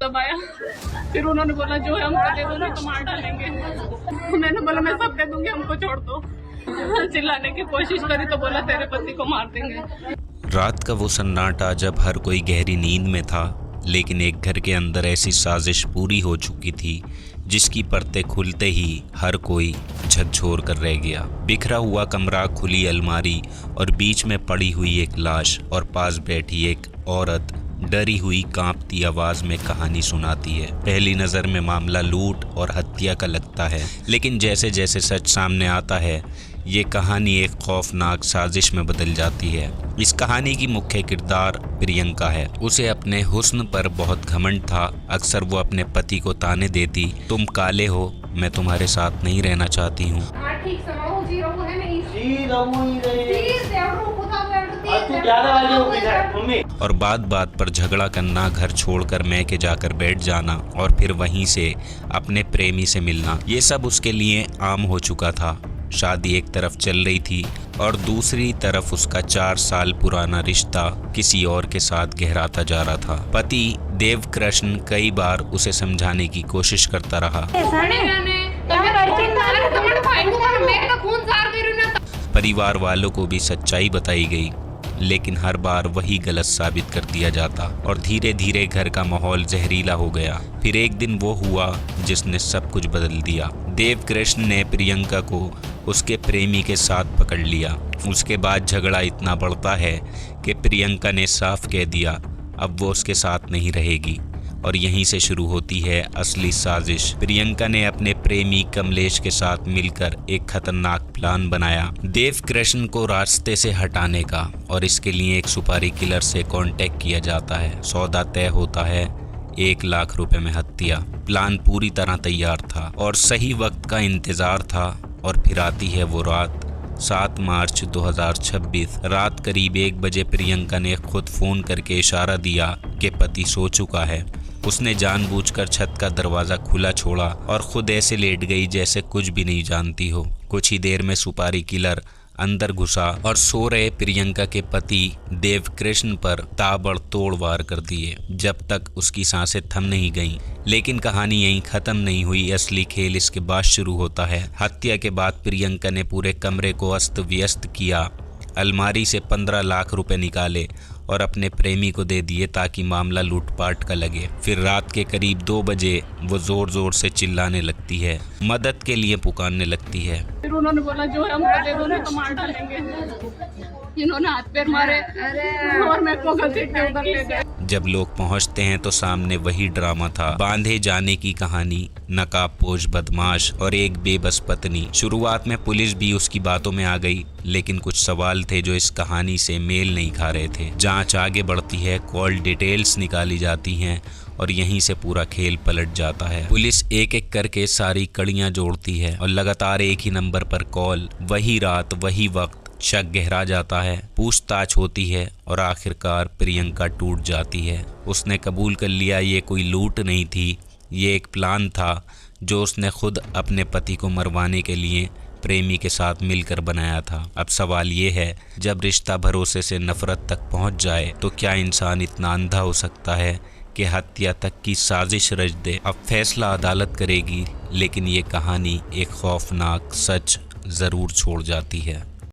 तब आया, फिर उन्होंने बोला जो है हमको दे दो नहीं तो मार डालेंगे। मैंने बोला मैं सब दे दूंगी, हमको छोड़ दो। चिल्लाने की कोशिश करी तो बोला तेरे पति को मार देंगे। रात का वो सन्नाटा जब हर कोई गहरी नींद में था, लेकिन एक घर के अंदर ऐसी साजिश पूरी हो चुकी थी जिसकी परतें खुलते ही हर कोई झकझोर कर रह गया। बिखरा हुआ कमरा, खुली अलमारी और बीच में पड़ी हुई एक लाश और पास बैठी एक औरत डरी हुई कांपती आवाज में कहानी सुनाती है। पहली नज़र में मामला लूट और हत्या का लगता है, लेकिन जैसे जैसे सच सामने आता है ये कहानी एक खौफनाक साजिश में बदल जाती है। इस कहानी की मुख्य किरदार प्रियंका है। उसे अपने हुस्न पर बहुत घमंड था। अक्सर वो अपने पति को ताने देती, तुम काले हो, मैं तुम्हारे साथ नहीं रहना चाहती हूँ। और बात बात पर झगड़ा करना, घर छोड़कर मैके जाकर बैठ जाना और फिर वहीं से अपने प्रेमी से मिलना, ये सब उसके लिए आम हो चुका था। शादी एक तरफ चल रही थी और दूसरी तरफ उसका 4 साल पुराना रिश्ता किसी और के साथ गहराता जा रहा था। पति देवकृष्ण कई बार उसे समझाने की कोशिश करता रहा। परिवार वालों को भी सच्चाई बताई गई, लेकिन हर बार वही गलत साबित कर दिया जाता और धीरे धीरे घर का माहौल जहरीला हो गया। फिर एक दिन वो हुआ जिसने सब कुछ बदल दिया। देवकृष्ण ने प्रियंका को उसके प्रेमी के साथ पकड़ लिया। उसके बाद झगड़ा इतना बढ़ता है कि प्रियंका ने साफ कह दिया अब वो उसके साथ नहीं रहेगी और यहीं से शुरू होती है असली साजिश। प्रियंका ने अपने प्रेमी कमलेश के साथ मिलकर एक खतरनाक प्लान बनाया देवकृष्ण को रास्ते से हटाने का, और इसके लिए एक सुपारी किलर से कांटेक्ट किया जाता है। सौदा तय होता है 1 लाख रुपए में हत्या। प्लान पूरी तरह तैयार था और सही वक्त का इंतजार था। और फिर आती है वो रात, 7 मार्च 2026 रात करीब 1 बजे प्रियंका ने खुद फ़ोन करके इशारा दिया कि पति सो चुका है। उसने जानबूझकर छत का दरवाज़ा खुला छोड़ा और खुद ऐसे लेट गई जैसे कुछ भी नहीं जानती हो। कुछ ही देर में सुपारी किलर अंदर घुसा और सो रहे प्रियंका के पति देवकृष्ण पर ताबड़तोड़ वार कर दिए जब तक उसकी सांसें थम नहीं गईं। लेकिन कहानी यहीं ख़त्म नहीं हुई। असली खेल इसके बाद शुरू होता है। हत्या के बाद प्रियंका ने पूरे कमरे को अस्त व्यस्त किया, अलमारी से 15 लाख रुपए निकाले और अपने प्रेमी को दे दिए ताकि मामला लूटपाट का लगे। फिर रात के करीब 2 बजे वो जोर जोर से चिल्लाने लगती है, मदद के लिए पुकारने लगती है। फिर उन्होंने बोला जो है हमको दे दो नहीं तो मार डालेंगे। इन्होंने हाथ पैर मारे और मेरे को घसीट के उधर ले गए। जब लोग पहुंचते हैं तो सामने वही ड्रामा था, बांधे जाने की कहानी, नकाबपोश बदमाश और एक बेबस पत्नी। शुरुआत में पुलिस भी उसकी बातों में आ गई, लेकिन कुछ सवाल थे जो इस कहानी से मेल नहीं खा रहे थे। जांच आगे बढ़ती है, कॉल डिटेल्स निकाली जाती हैं और यहीं से पूरा खेल पलट जाता है। पुलिस एक एक करके सारी कड़ियां जोड़ती है और लगातार एक ही नंबर पर कॉल, वही रात वही वक्त। शक गहरा जाता है, पूछताछ होती है और आखिरकार प्रियंका टूट जाती है। उसने कबूल कर लिया ये कोई लूट नहीं थी, ये एक प्लान था जो उसने खुद अपने पति को मरवाने के लिए प्रेमी के साथ मिलकर बनाया था। अब सवाल ये है, जब रिश्ता भरोसे से नफरत तक पहुंच जाए तो क्या इंसान इतना अंधा हो सकता है कि हत्या तक की साजिश रच दे? अब फैसला अदालत करेगी, लेकिन ये कहानी एक खौफनाक सच ज़रूर छोड़ जाती है।